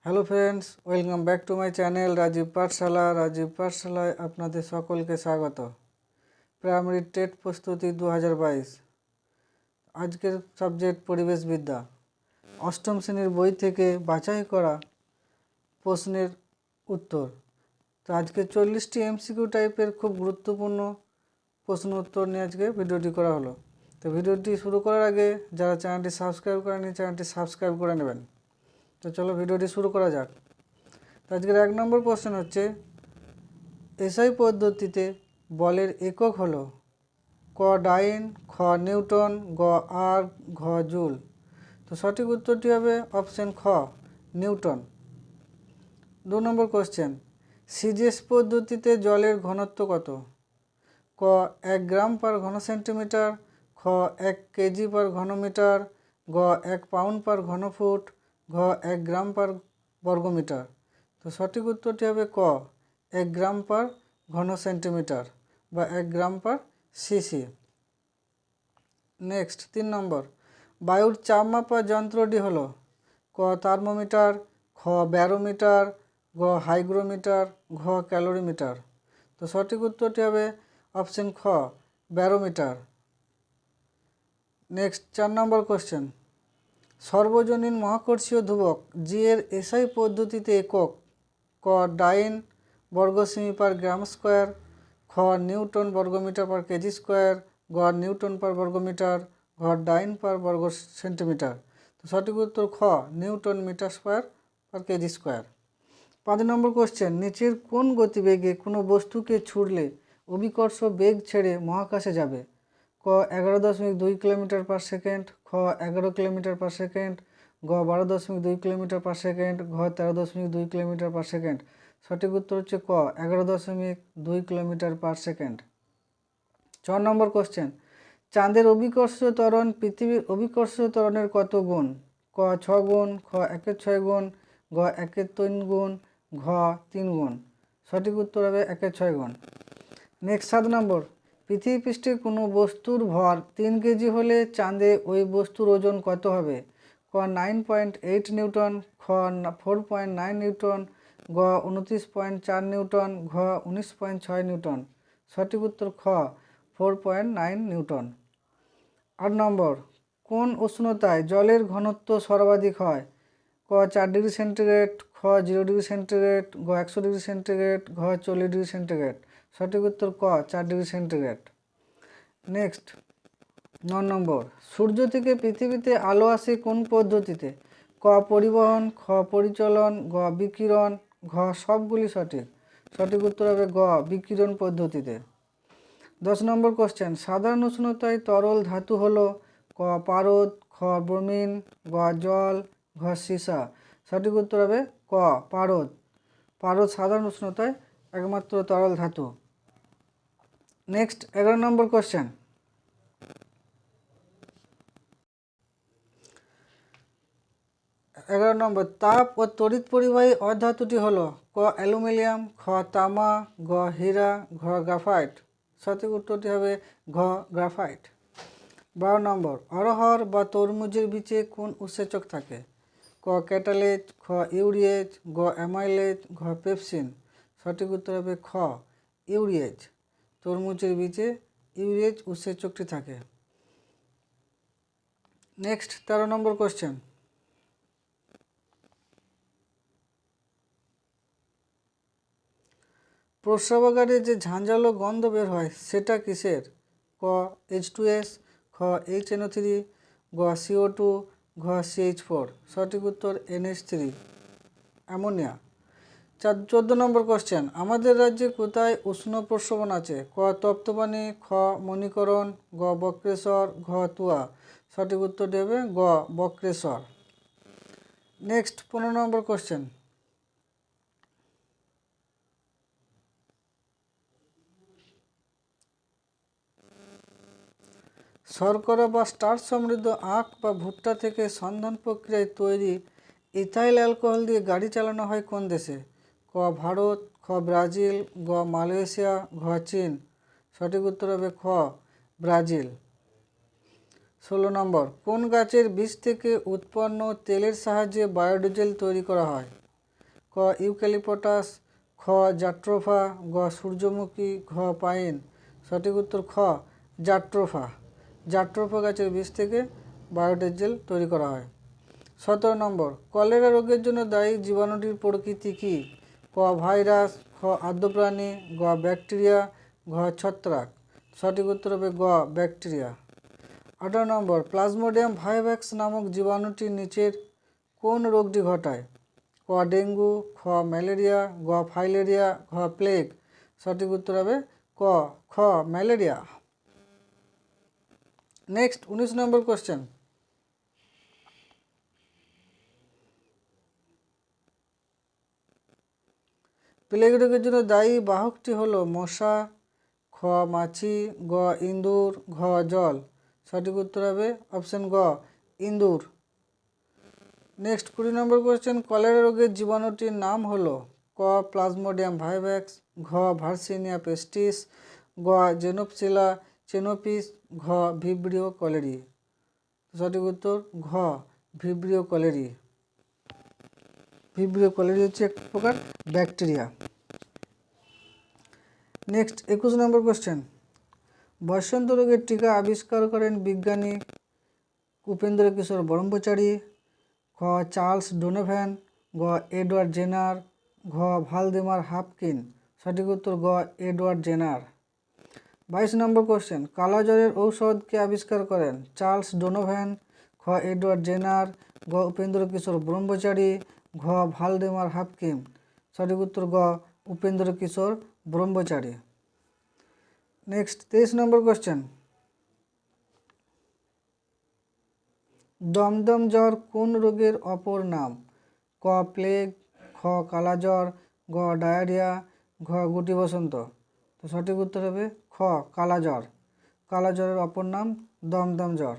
Hello friends, welcome back to my channel Rajib পাঠশালায় আপনাদের সকলকে স্বাগত। প্রাইমারি টেট প্রস্তুতি 2022। আজকের সাবজেক্ট পরিবেশবিদ্যা। অষ্টম শ্রেণীর বই থেকে বাছাই করা প্রশ্নের উত্তর। তো আজকে 40টি এমসিকিউ টাইপের খুব গুরুত্বপূর্ণ প্রশ্ন উত্তর নিয়ে আজকে ভিডিওটি করা হলো। তো ভিডিওটি শুরু করার আগে যারা চ্যানেলটি সাবস্ক্রাইব করেনি চ্যানেলটি সাবস্ক্রাইব করে নেবেন। তো চলো ভিডিওটি শুরু করা যাক। তো আজকের 1 নম্বর কোশ্চেন হচ্ছে, এসআই পদ্ধতিতে বলের একক হলো ক ডাইন, খ নিউটন, গ আর্ক, ঘ জুল। তো সঠিক উত্তরটি হবে অপশন খ নিউটন। 2 নম্বর কোশ্চেন, সিজিএস পদ্ধতিতে জলের ঘনত্ব কত? ক 1 গ্রাম পার ঘন সেন্টিমিটার, খ 1 কেজি পার ঘনমিটার, গ 1 পাউন্ড পার ঘনফুট, ঘ 1 গ্রাম পার বর্গমিটার। তো সঠিক উত্তরটি হবে ক 1 গ্রাম পার ঘন সেন্টিমিটার বা 1 গ্রাম পার সিসি। নেক্সট 3 নম্বর, বায়ুর চাপ মাপার যন্ত্রটি হলো ক থার্মোমিটার, খ ব্যারোমিটার, গ হাইগ্রোমিটার, ঘ ক্যালোরিমিটার। তো সঠিক উত্তরটি হবে অপশন খ ব্যারোমিটার। নেক্সট 4 নম্বর কোশ্চেন, সর্বজনীন মহাকর্ষীয় ধ্রুবক জি এর এসআই পদ্ধতিতে একক ক ডাইন বর্গ সেমি পার গ্রাম স্কোয়ার, খ নিউটন বর্গমিটার পার কেজি স্কোয়ার, গ নিউটন পার বর্গমিটার, ঘ ডাইন পার বর্গ সেন্টিমিটার। তো সঠিক উত্তর খ newton metre square per kg square. 5 নম্বর কোশ্চেন, নিচের কোন গতিবেগে কোনো বস্তুকে ছুড়লে অভিকর্ষ বেগ ছেড়ে মহাকাশে যাবে? ক 11.2 কিলোমিটার পার সেকেন্ড, খ 11 কিলোমিটার পার সেকেন্ড, গ 12.2 কিলোমিটার পার সেকেন্ড, ঘ 13.2 কিলোমিটার পার সেকেন্ড। সঠিক উত্তর হচ্ছে ক 11.2 কিলোমিটার পার সেকেন্ড। 6 নম্বর কোশ্চেন, চাঁদের অভিকর্ষীয় ত্বরণ পৃথিবীর অভিকর্ষীয় ত্বরণের কত গুণ? ক 6 গুণ, খ 1/6 গুণ, গ 1/3 গুণ, ঘ 3 গুণ। সঠিক উত্তর হবে 1/6 গুণ। নেক্সট 7 নম্বর, পৃথিবী পৃষ্ঠে কোনো বস্তুর ভর 3 কেজি হলে চাঁদে ওই বস্তুর ওজন কত হবে? ক 9.8 নিউটন, খ 4.9 নিউটন, গ 29.4 নিউটন, ঘ 19.6 নিউটন। সঠিক উত্তর খ 4.9 নিউটন। 8 নম্বর, কোন উষ্ণতায় জলের ঘনত্ব সর্বাধিক হয়? ক 4 ডিগ্রি সেন্টিগ্রেড, খ 0 ডিগ্রি সেন্টিগ্রেড, গ 100 ডিগ্রি সেন্টিগ্রেড, ঘ 40 ডিগ্রি সেন্টিগ্রেড। সঠিক উত্তর ক 4 ডিগ্রি সেন্টিগ্রেড। নেক্সট 9 নম্বর, সূর্য থেকে পৃথিবীতে আলো আসে কোন পদ্ধতিতে? ক পরিবহন, খ পরিচলন, গ বিকিরণ, ঘ সবগুলি সঠিক। সঠিক উত্তর হবে গ বিকিরণ পদ্ধতিতে। 10 নম্বর কোশ্চেন, সাধারণ উষ্ণতায় তরল ধাতু হলো ক পারদ, খ ব্রোমিন, গ জল, ঘ সীসা। সঠিক উত্তর হবে ক পারদ। পারদ সাধারণ উষ্ণতায় একমাত্র তরল ধাতু। নেক্সট 11 নম্বর কোশ্চেন, তাপ ও তড়িৎ পরিবাহী অধাতুটি হলো ক অ্যালুমিনিয়াম, খ তামা, গ হীরা, ঘ গ্রাফাইট। সঠিক উত্তরটি হবে ঘ গ্রাফাইট। 12 নম্বর, অরহর বা তরমুজের বীজে কোন উৎসেচক থাকে? ক ক্যাটালেজ, খ ইউরিয়েজ, গ অ্যামাইলেজ, ঘ পেপসিন। সঠিক উত্তর হবে খ ইউরিয়েজ। তরমুজের বীজে ইউরিয়েজ উৎসেচকটি থাকে। নেক্সট 13 নম্বর কোশ্চেন, প্রস্রাবাগারে যে ঝাঁঝালো গন্ধ বের হয় সেটা কিসের? ক H2S, খ HNO3, গ CO2, ঘ CH4। সঠিক উত্তর NH3 অ্যামোনিয়া। 14 নম্বর কোশ্চেন, আমাদের রাজ্যে কোথায় উষ্ণ প্রস্রবণ আছে? ক তপ্তপানি, খ মণিকরণ, গ বক্রেশ্বর, ঘ তুয়া। সঠিক উত্তরটি হবে গ বক্রেশ্বর। নেক্সট 15 নম্বর কোশ্চেন, শর্করা বা স্টার্চ সমৃদ্ধ আখ বা ভুট্টা থেকে সন্ধান প্রক্রিয়ায় তৈরি ইথাইল অ্যালকোহল দিয়ে গাড়ি চালানো হয় কোন দেশে? ক ভারত, খ ব্রাজিল, গ মালয়েশিয়া, ঘ চীন। সঠিক উত্তর হবে খ ব্রাজিল। 16 নম্বর, কোন গাছের বীজ থেকে উৎপন্ন তেলের সাহায্যে বায়োডিজেল তৈরি করা হয়? ক ইউক্যালিপটাস, খ জাট্রোফা, গ সূর্যমুখী, ঘ পাইন। সঠিক উত্তর খ জাট্রোফা। জাট্রোফা গাছের বীজ থেকে বায়োডিজেল তৈরি করা হয়। 17 নম্বর, কলেরা রোগের জন্য দায়ী জীবাণুটির প্রকৃতি কী? ক ভাইরাস, খ আর্দ্রপ্রাণী, গ ব্যাকটেরিয়া, ঘ ছত্রাক। সঠিক উত্তর হবে গ ব্যাকটেরিয়া। 18 নম্বর, প্লাজমোডিয়াম ভাইভ্যাক্স নামক জীবাণুটি নিচের কোন রোগটি ঘটায়? ক ডেঙ্গু, খ ম্যালেরিয়া, গ ফাইলেরিয়া, ঘ প্লেগ। সঠিক উত্তর হবে খ ম্যালেরিয়া। নেক্সট 19 নম্বর কোশ্চেন, প্লেগ রোগের জন্য দায়ী বাহকটি হলো মশা, খ মাছি, গ ইঁদুর, ঘ জল। সঠিক উত্তর হবে অপশন গ ইঁদুর। নেক্সট 20 নম্বর কোশ্চেন, কলেরা রোগের জীবাণুটির নাম হলো ক প্লাজমোডিয়াম ভাইভ্যাক্স, ঘ ভার্সিনিয়া পেস্টিস, গ জেনোপসিলা চেনোপিস, ঘ ভিব্রিও কলেরি। সঠিক উত্তর ঘ ভিব্রিও কলেরি। ভিব্রিও কলেরি হচ্ছে এক প্রকার ব্যাকটেরিয়া। নেক্সট 21 নম্বর কোশ্চেন, বসন্ত রোগের টিকা আবিষ্কার করেন বিজ্ঞানী উপেন্দ্র কিশোর ব্রহ্মচারী, খ চার্লস ডোনোভ্যান, গ এডওয়ার্ড জেনার, ঘ ভালদেমার হাপকিন। সঠিক উত্তর গ এডওয়ার্ড জেনার। 22 নম্বর কোশ্চেন, কালাজ্বরের ঔষধ কে আবিষ্কার করেন? চার্লস ডোনোভ্যান, খ এডওয়ার্ড জেনার, গ উপেন্দ্র কিশোর ব্রহ্মচারী, ঘ ভালদেমার হাপকিন। সঠিক উত্তর গ উপেন্দ্র কিশোর ব্রহ্মচারী। নেক্সট 23 নম্বর কোশ্চেন, দমদম জ্বর কোন রোগের অপর নাম? ক প্লেগ, খ কালাজ্বর, গ ডায়রিয়া, ঘ গুটি বসন্ত। তো সঠিক উত্তর হবে খ কালাজ্বর। কালাজ্বরের অপর নাম দমদম জ্বর।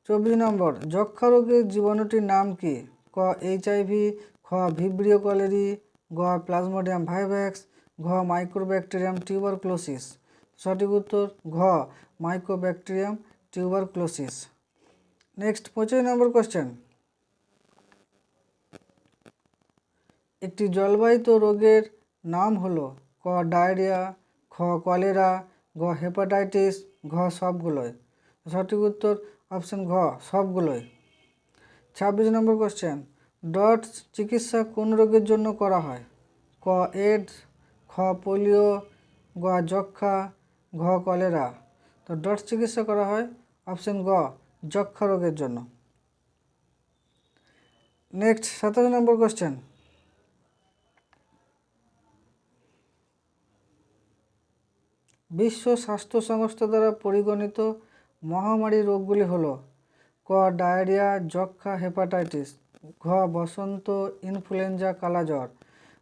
24 নম্বর, যক্ষ্মা রোগের জীবাণুটির নাম কি? ক HIV, খ ভিব্রিও কলেরি, গ প্লাজমোডিয়াম ভাইভ্যাক্স, ঘ মাইক্রোব্যাকটেরিয়াম টিউবারক্লোসিস। সঠিক উত্তর ঘ মাইক্রোব্যাকটেরিয়াম টিউবারক্লোসিস। নেক্সট 25 নম্বর কোশ্চেন, একটি জলবাহিত রোগের নাম হলো ক ডায়রিয়া, খ কলেরা, গ হেপাটাইটিস, ঘ সবগুলোই। সঠিক উত্তর অপশন ঘ সবগুলোই। 26 নম্বর কোশ্চেন, ডটস চিকিৎসা কোন রোগের জন্য করা হয়? ক এডস, খ পোলিও, গ যক্ষা, ঘ কলেরা। তো ডটস চিকিৎসা করা হয় অপশন গ যক্ষা রোগের জন্য। নেক্সট 27 নম্বর কোশ্চেন, বিশ্ব স্বাস্থ্য সংস্থা দ্বারা পরিগণিত মহামারী রোগগুলি হলো ক ডায়রিয়া, যক্ষা, হেপাটাইটিস, ঘ বসন্ত ইনফ্লুয়েঞ্জা কালাজ্বর,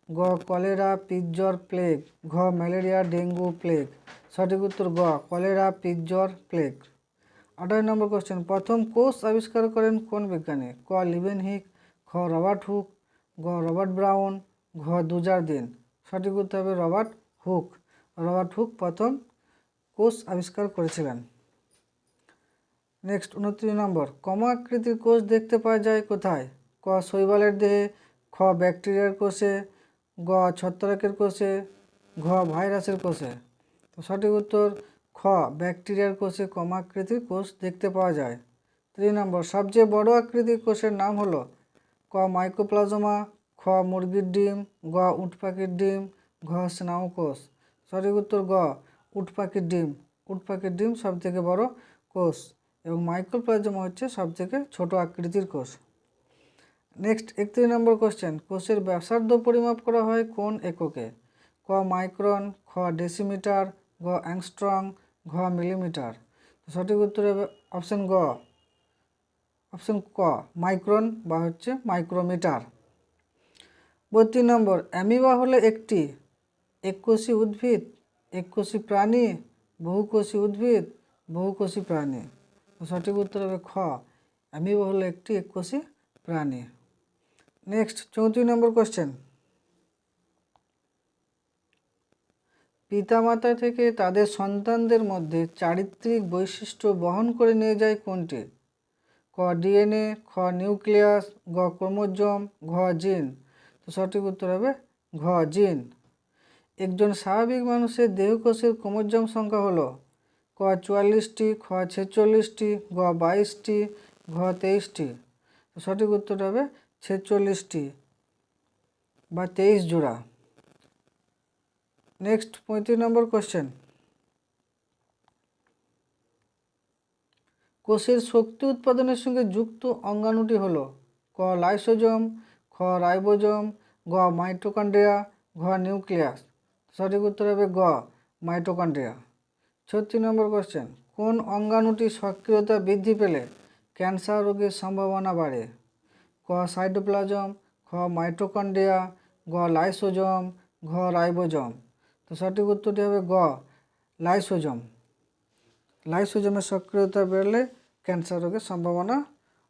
গ কলেরা, পিতজ্বর, প্লেগ, ঘ ম্যালেরিয়া, ডেঙ্গু, প্লেগ। সঠিক উত্তর গ কলেরা, পিতজ্বর, প্লেগ। 28 নম্বর কোশ্চেন, প্রথম কোষ আবিষ্কার করেন কোন বিজ্ঞানী? ক লিবেনহিক, খ রবার্ট হুক, গ রবার্ট ব্রাউন, ঘ দুজারদিন। সঠিক উত্তর হবে রবার্ট হুক। রবার্ট হুক প্রথম কোষ আবিষ্কার করেছিলেন। নেক্সট 29 নম্বর, কমা আকৃতির কোষ দেখতে পাওয়া যায় কোথায়? ক শৈবালের দেহে, খ ব্যাকটেরিয়ার কোষে, গ ছত্রাকের কোষে, ঘ ভাইরাসের কোষে। তো সঠিক উত্তর খ ব্যাকটেরিয়ার কোষে কমা আকৃতির কোষ দেখতে পাওয়া যায়। 3 নম্বর, সবচেয়ে বড় আকৃতির কোষের নাম হলো ক মাইক্রোপ্লাজমা, খ মুরগির ডিম, গ উট পাখির ডিম, ঘ স্নায়ু কোষ। সঠিক উত্তর গ উট পাখির ডিম। উট পাখির ডিম সবথেকে বড় কোষ এবং মাইক্রোপ্লাজমা হচ্ছে সবথেকে ছোট আকৃতির কোষ। নেক্সট 31 নম্বর কোশ্চেন, কোষের ব্যাসার্ধ পরিমাপ করা হয় কোন এককে? ক মাইক্রন, খ ডেসিমিটার, গ অ্যাংস্ট্রং, ঘ মিলিমিটার। সঠিক উত্তর হবে অপশন গ অপশন ক মাইক্রন বা হচ্ছে মাইক্রোমিটার। 32 নম্বর, অ্যামিবা হলো একটি এককোষী উদ্ভিদ, এককোষী প্রাণী, বহুকোষী উদ্ভিদ, বহুকোষী প্রাণী। সঠিক উত্তর হবে খ অ্যামিবা হলো একটি এককোষী প্রাণী। নেক্সট 34 নম্বর কোশ্চেন, পিতামাতা থেকে তাদের সন্তানদের মধ্যে চারিত্রিক বৈশিষ্ট্য বহন করে নিয়ে যায় কোনটি? ক ডিএনএ, খ নিউক্লিয়াস, গ ক্রোমোজোম, ঘ জিন। তো সঠিক উত্তর হবে ঘ জিন। একজন স্বাভাবিক মানুষের দেহকোষের ক্রোমোজোম সংখ্যা হলো ক 44টি, খ 46টি, গ 22টি, ঘ 23টি। তো সঠিক উত্তর হবে 46টি বা 23 জোড়া। নেক্সট 35 নম্বর কোশ্চেন। কোষের শক্তি উৎপাদনের সঙ্গে যুক্ত অঙ্গাণুটি হলো ক লাইসোজোম, খ রাইবোজোম, গ মাইটোকন্ড্রিয়া, ঘ নিউক্লিয়াস। সঠিক উত্তর হবে গ মাইটোকন্ড্রিয়া। 36 নম্বর কোশ্চেন। কোন অঙ্গাণুটি সক্রিয়তা বৃদ্ধি পেলে ক্যান্সার রোগের সম্ভাবনা বাড়ে? ক সাইটোপ্লাজম, খ মাইটোকন্ড্রিয়া, গ লাইসোজোম, ঘ রাইবোজোম। তো সঠিক উত্তরটি হবে গ লাইসোজোম। লাইসোজোমের সক্রিয়তা বেড়ে ক্যান্সার রোগের সম্ভাবনা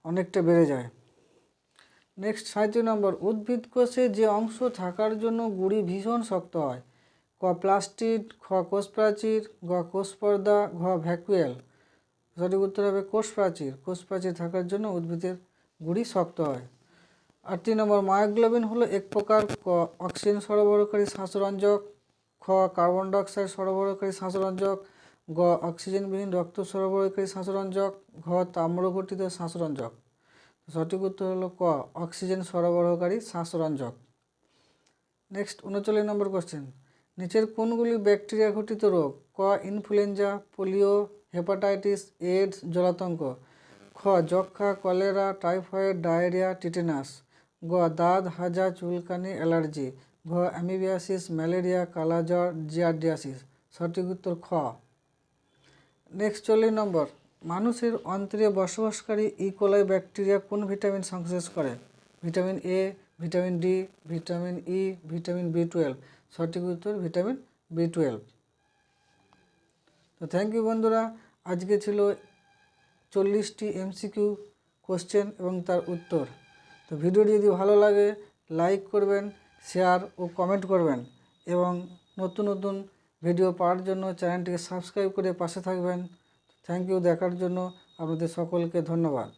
অনেকটা বেড়ে যায়। নেক্সট 37 নম্বর। উদ্ভিদ কোষে যে অংশ থাকার জন্য গুঁড়ি ভীষণ শক্ত হয়? ক প্লাস্টিড, খ কোষ প্রাচীর, গ কোষ পর্দা, ঘ ভ্যাকুয়েল। সঠিক উত্তর হবে কোষ প্রাচীর। কোষ প্রাচীর থাকার জন্য উদ্ভিদের গুঁড়ি শক্ত হয়। 38 নম্বর। মায়োগ্লোবিন হলো এক প্রকার ক অক্সিজেন সরবরাহকারী শ্বাসরঞ্জক, খ কার্বন ডাইঅক্সাইড সরবরাহকারী শ্বাসরঞ্জক, গ অক্সিজেনবিহীন রক্ত সরবরাহকারী শ্বাসরঞ্জক, ঘ তাম্র গঠিত শ্বাসরঞ্জক। সঠিক উত্তর হলো ক অক্সিজেন সরবরাহকারী শ্বাসরঞ্জক। নেক্সট 39 নম্বর কোশ্চেন। নিচের কোনগুলি ব্যাকটেরিয়া ঘটিত রোগ? ক ইনফ্লুয়েঞ্জা, পোলিও, হেপাটাইটিস, এইডস, জলাতঙ্ক। খ যক্ষা, কলেরা, টাইফয়েড, ডায়রিয়া, টিটেনাস। গ দাঁত, হাজা, চুলকানি, অ্যালার্জি। ঘ অ্যামিবিয়াসিস, ম্যালেরিয়া, কালাজ্বর, জিয়ারডিয়াসিস। সঠিক উত্তর খ। Next 40 number. মানুষের অন্ত্রে বসবাসকারী ইকোলাই ব্যাকটেরিয়া কোন ভিটামিন সংশ্লেষ করে? Vitamin A, vitamin D, vitamin E, vitamin বি12। সঠিক উত্তর ভিটামিন বি12। তো থ্যাংক ইউ বন্ধুরা। আজকে ছিল 40টি এমসিকিউ কোশ্চেন এবং তার উত্তর। তো ভিডিওটি যদি ভালো লাগে লাইক করবেন, শেয়ার ও কমেন্ট করবেন এবং নতুন নতুন ভিডিও পাওয়ার জন্য চ্যানেলটিকে সাবস্ক্রাইব করে পাশে থাকবেন। থ্যাংক ইউ দেখার জন্য আপনাদের সকলকে ধন্যবাদ।